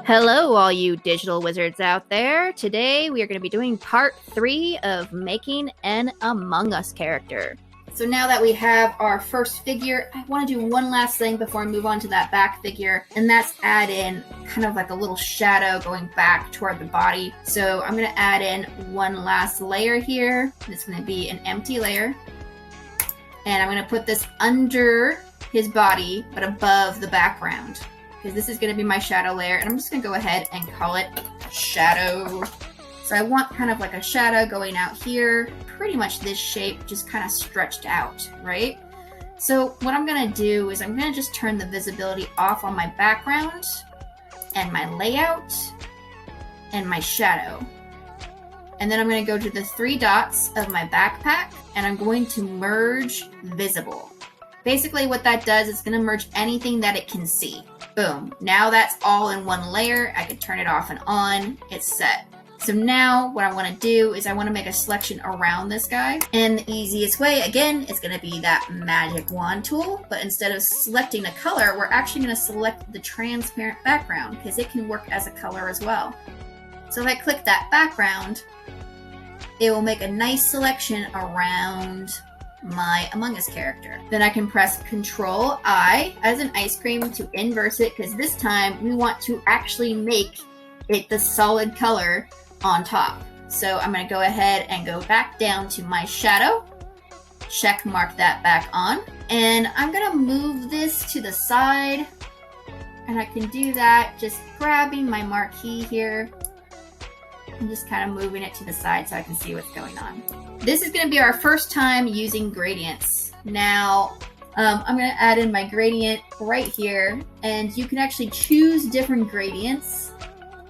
Hello, all you digital wizards out there. Today we are going to be doing part 3 of making an Among Us character. So now that we have our first figure, I want to do one last thing before I move on to that back figure, and that's add in kind of like a little shadow going back toward the body. So I'm going to add in one last layer here. It's going to be an empty layer. And I'm going to put this under his body, but above the background, because this is going to be my shadow layer, and I'm just going to go ahead and call it shadow. So I want kind of like a shadow going out here, pretty much this shape, just kind of stretched out, right? So what I'm going to do is I'm going to just turn the visibility off on my background and my layout and my shadow. And then I'm going to go to the 3 dots of my backpack, and I'm going to merge visible. Basically what that does is going to merge anything that it can see. Boom. Now that's all in one layer. I can turn it off and on. It's set. So now what I want to do is I want to make a selection around this guy. And the easiest way, again, is going to be that magic wand tool. But instead of selecting a color, we're actually going to select the transparent background because it can work as a color as well. So if I click that background, it will make a nice selection around my Among Us character. Then I can press Control I as an ice cream to inverse it, because this time we want to actually make it the solid color on top. So I'm going to go ahead and go back down to my shadow, check mark that back on, and I'm going to move this to the side, and I can do that just grabbing my marquee here and just kind of moving it to the side so I can see what's going on. This is going to be our first time using gradients. Now, I'm going to add in my gradient right here, and you can actually choose different gradients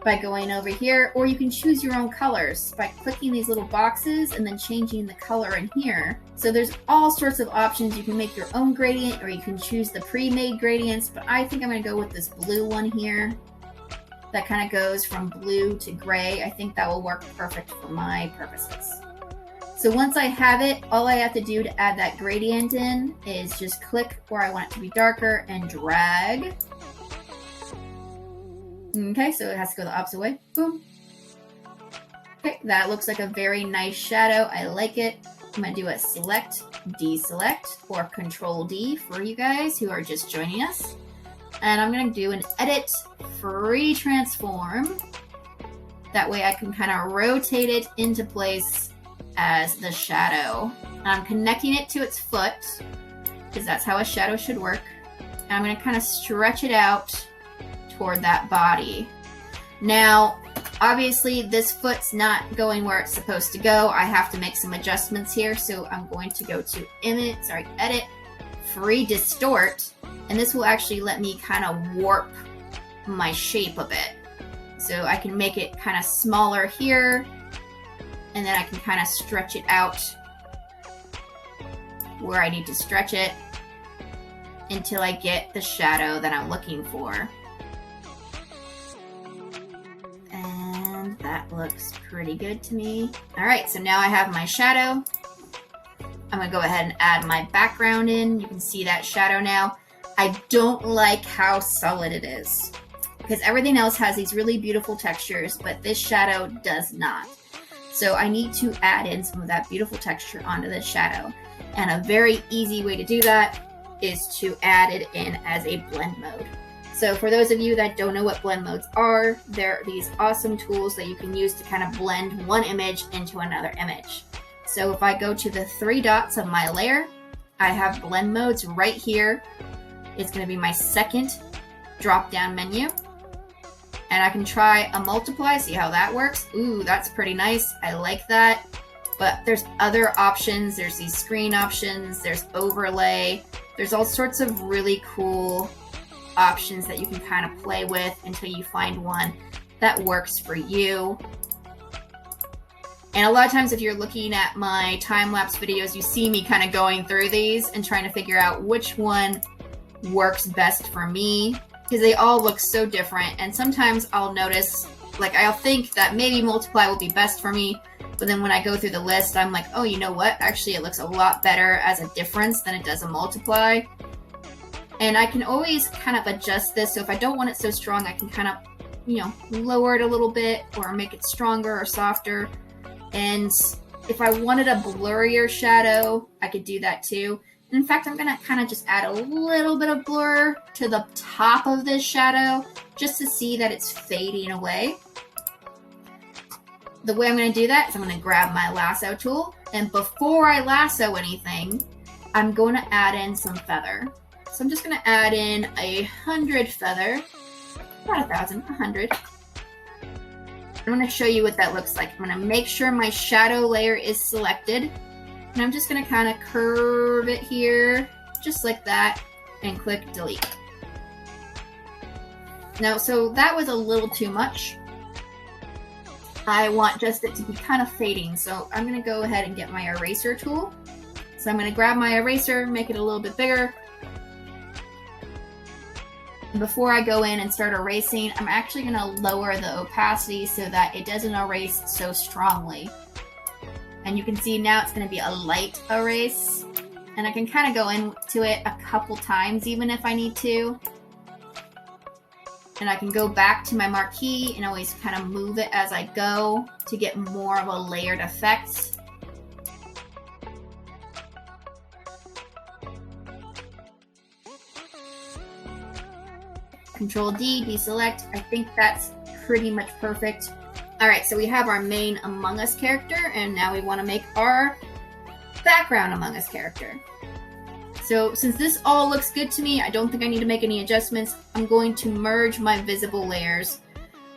by going over here, or you can choose your own colors by clicking these little boxes and then changing the color in here. So there's all sorts of options. You can make your own gradient, or you can choose the pre-made gradients, but I think I'm going to go with this blue one here. That kind of goes from blue to gray. I think that will work perfect for my purposes. So once I have it, all I have to do to add that gradient in is just click where I want it to be darker and drag. Okay, so it has to go the opposite way. Boom. Okay, that looks like a very nice shadow. I like it. I'm going to do a select, deselect, or Control D for you guys who are just joining us. And I'm going to do an edit, free transform. That way I can kind of rotate it into place as the shadow. And I'm connecting it to its foot, because that's how a shadow should work. And I'm going to kind of stretch it out toward that body. Now, obviously this foot's not going where it's supposed to go. I have to make some adjustments here. So I'm going to go to edit, free distort. And this will actually let me kind of warp my shape a bit. So I can make it kind of smaller here, and then I can kind of stretch it out where I need to stretch it until I get the shadow that I'm looking for. And that looks pretty good to me. All right, so now I have my shadow. I'm gonna go ahead and add my background in. You can see that shadow now. I don't like how solid it is, because everything else has these really beautiful textures, but this shadow does not. So I need to add in some of that beautiful texture onto this shadow. And a very easy way to do that is to add it in as a blend mode. So for those of you that don't know what blend modes are, they're these awesome tools that you can use to kind of blend one image into another image. So if I go to the 3 dots of my layer, I have blend modes right here. It's going to be my second drop-down menu. And I can try a multiply, see how that works. Ooh, that's pretty nice. I like that. But there's other options. There's these screen options. There's overlay. There's all sorts of really cool options that you can kind of play with until you find one that works for you. And a lot of times if you're looking at my time-lapse videos, you see me kind of going through these and trying to figure out which one works best for me, because they all look so different. And sometimes I'll notice, like, I'll think that maybe multiply will be best for me, but then when I go through the list, I'm like, oh, you know what? Actually, it looks a lot better as a difference than it does a multiply. And I can always kind of adjust this. So if I don't want it so strong, I can kind of lower it a little bit or make it stronger or softer. And if I wanted a blurrier shadow, I could do that too. And in fact, I'm going to kind of just add a little bit of blur to the top of this shadow just to see that it's fading away. The way I'm going to do that is I'm going to grab my lasso tool, and before I lasso anything, I'm going to add in some feather. So I'm just going to add in 100 feather, not 1,000, 100. I'm going to show you what that looks like. I'm going to make sure my shadow layer is selected, and I'm just going to kind of curve it here, just like that, and click delete. Now, so that was a little too much. I want just it to be kind of fading, so I'm going to go ahead and get my eraser tool. So I'm going to grab my eraser, make it a little bit bigger. And before I go in and start erasing, I'm actually going to lower the opacity so that it doesn't erase so strongly. And you can see now it's going to be a light erase. And I can kind of go into it a couple times even if I need to. And I can go back to my marquee and always kind of move it as I go to get more of a layered effect. Control D, deselect. I think that's pretty much perfect. All right, so we have our main Among Us character, and now we want to make our background Among Us character. So since this all looks good to me, I don't think I need to make any adjustments. I'm going to merge my visible layers.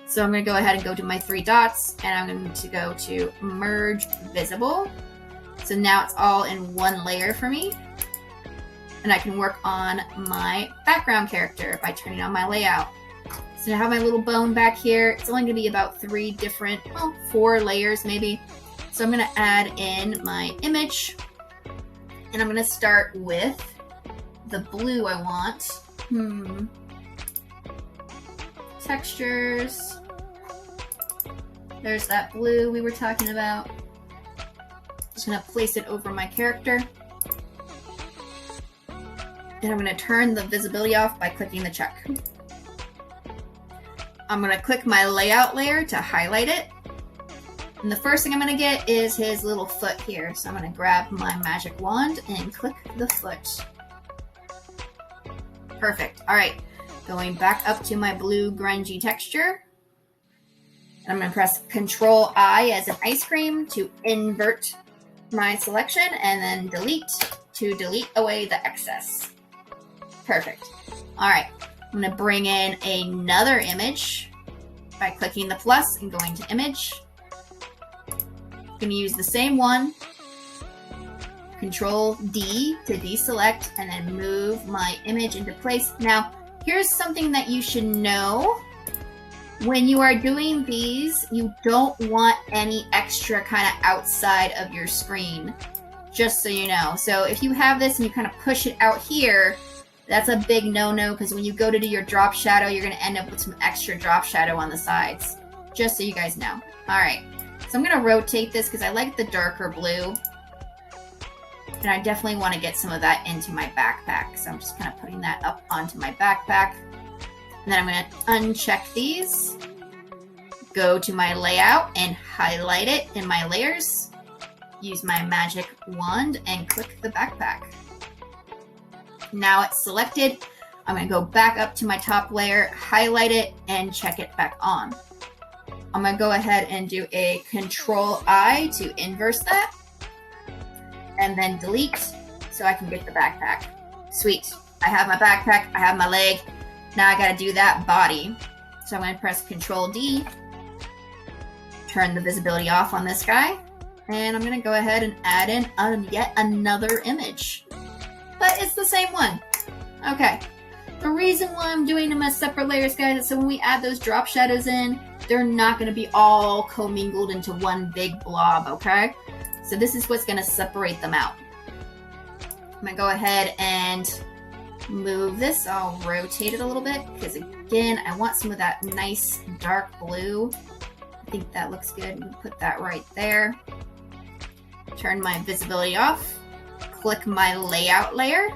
So I'm going to go ahead and go to my 3 dots, and I'm going to go to merge visible. So now it's all in one layer for me. And I can work on my background character by turning on my layout. So I have my little bone back here. It's only going to be about 4 layers maybe. So I'm going to add in my image. And I'm going to start with the blue I want. Textures. There's that blue we were talking about. Just going to place it over my character. And I'm going to turn the visibility off by clicking the check. I'm going to click my layout layer to highlight it. And the first thing I'm going to get is his little foot here. So I'm going to grab my magic wand and click the foot. Perfect. All right. Going back up to my blue grungy texture. And I'm going to press Control I as in ice cream to invert my selection, and then delete to delete away the excess. Perfect. All right. I'm going to bring in another image by clicking the plus and going to image. I'm going to use the same one, Control D to deselect, and then move my image into place. Now, here's something that you should know. When you are doing these, you don't want any extra kind of outside of your screen, just so you know. So if you have this and you kind of push it out here, that's a big no-no, because when you go to do your drop shadow, you're going to end up with some extra drop shadow on the sides, just so you guys know. All right. So I'm going to rotate this because I like the darker blue. And I definitely want to get some of that into my backpack. So I'm just kind of putting that up onto my backpack. And then I'm going to uncheck these. Go to my layout and highlight it in my layers. Use my magic wand and click the backpack. Now it's selected. I'm going to go back up to my top layer, highlight it, and check it back on. I'm going to go ahead and do a Control I to inverse that. And then delete so I can get the backpack. Sweet. I have my backpack. I have my leg. Now I got to do that body. So I'm going to press Control D. Turn the visibility off on this guy. And I'm going to go ahead and add in yet another image. But it's the same one. Okay. The reason why I'm doing them as separate layers, guys, is so when we add those drop shadows in, they're not going to be all commingled into one big blob, okay? So this is what's going to separate them out. I'm going to go ahead and move this. I'll rotate it a little bit because, again, I want some of that nice dark blue. I think that looks good. We'll put that right there. Turn my visibility off. Click my layout layer.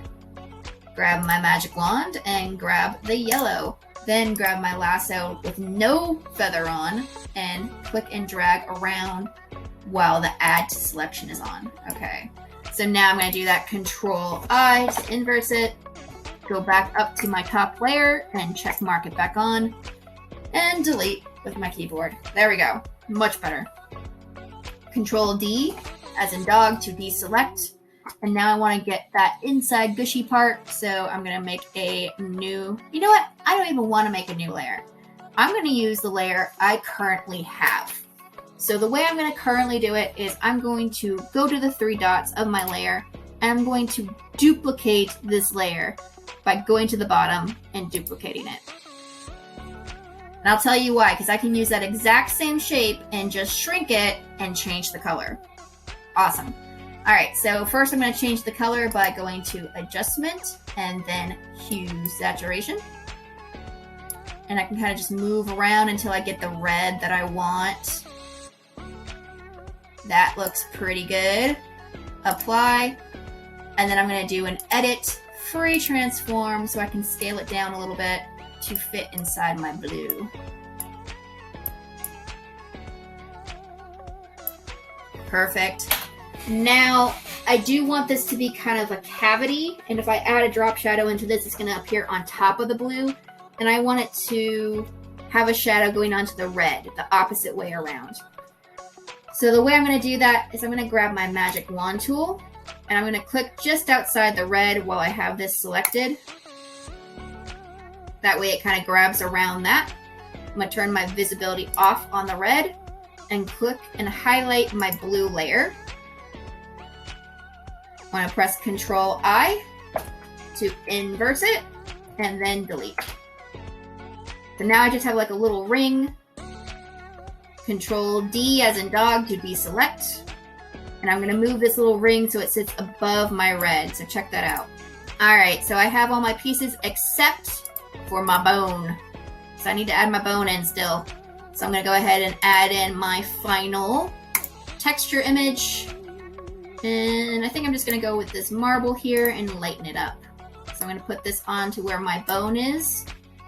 Grab my magic wand and grab the yellow. Then grab my lasso with no feather on and click and drag around while the add to selection is on. Okay, so now I'm going to do that Control I to inverse it, go back up to my top layer and check mark it back on, and delete with my keyboard. There we go, much better. Control D as in dog to deselect. And now I want to get that inside gushy part, so I'm going to make a new, you know what? I don't even want to make a new layer. I'm going to use the layer I currently have. So the way I'm going to currently do it is I'm going to go to the 3 dots of my layer, and I'm going to duplicate this layer by going to the bottom and duplicating it. And I'll tell you why, because I can use that exact same shape and just shrink it and change the color. Awesome. All right, so first I'm going to change the color by going to Adjustment and then Hue Saturation. And I can kind of just move around until I get the red that I want. That looks pretty good. Apply. And then I'm going to do an Edit Free Transform so I can scale it down a little bit to fit inside my blue. Perfect. Now, I do want this to be kind of a cavity, and if I add a drop shadow into this, it's going to appear on top of the blue, and I want it to have a shadow going onto the red, the opposite way around. So the way I'm going to do that is I'm going to grab my magic wand tool, and I'm going to click just outside the red while I have this selected. That way it kind of grabs around that. I'm going to turn my visibility off on the red, and click and highlight my blue layer. I'm going to press Control I to inverse it and then delete. So now I just have like a little ring. Control D as in dog to deselect. And I'm going to move this little ring so it sits above my red. So check that out. Alright, so I have all my pieces except for my bone. So I need to add my bone in still. So I'm going to go ahead and add in my final texture image. And I think I'm just going to go with this marble here and lighten it up. So I'm going to put this on to where my bone is.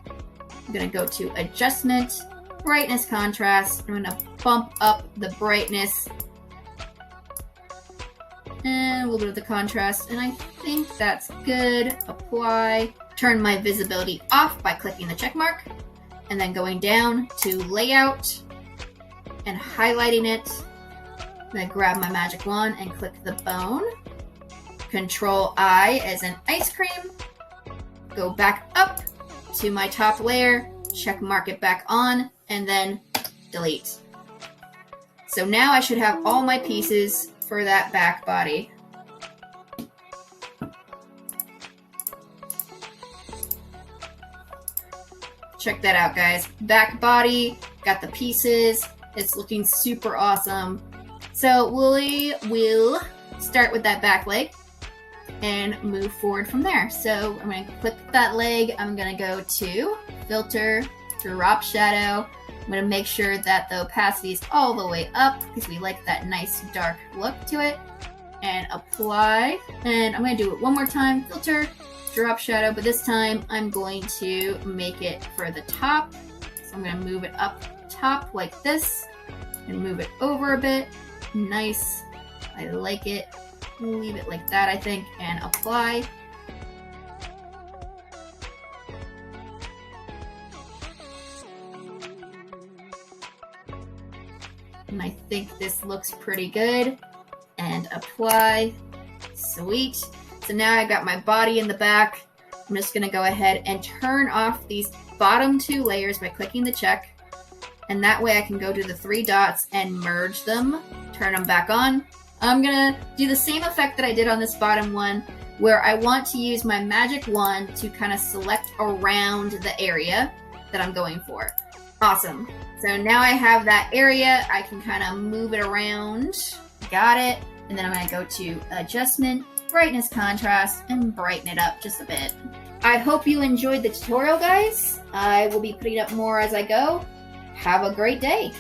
I'm going to go to Adjustment, Brightness, Contrast. I'm going to bump up the brightness and a little bit of the contrast. And I think that's good. Apply. Turn my visibility off by clicking the check mark. And then going down to Layout and highlighting it. I'm going to grab my magic wand and click the bone. Control I as in ice cream. Go back up to my top layer, check mark it back on, and then delete. So now I should have all my pieces for that back body. Check that out, guys. Back body, got the pieces. It's looking super awesome. So we will start with that back leg and move forward from there. So I'm going to click that leg. I'm going to go to Filter, Drop Shadow. I'm going to make sure that the opacity is all the way up because we like that nice dark look to it. And apply. And I'm going to do it one more time. Filter, Drop Shadow, but this time I'm going to make it for the top. So I'm going to move it up top like this and move it over a bit. Nice. I like it. Leave it like that, I think, and apply. And I think this looks pretty good. And apply. Sweet. So now I've got my body in the back. I'm just going to go ahead and turn off these bottom 2 layers by clicking the check. And that way I can go to the 3 dots and merge them, turn them back on. I'm going to do the same effect that I did on this bottom one, where I want to use my magic wand to kind of select around the area that I'm going for. Awesome. So now I have that area. I can kind of move it around. Got it. And then I'm going to go to Adjustment, Brightness, Contrast, and brighten it up just a bit. I hope you enjoyed the tutorial, guys. I will be putting up more as I go. Have a great day.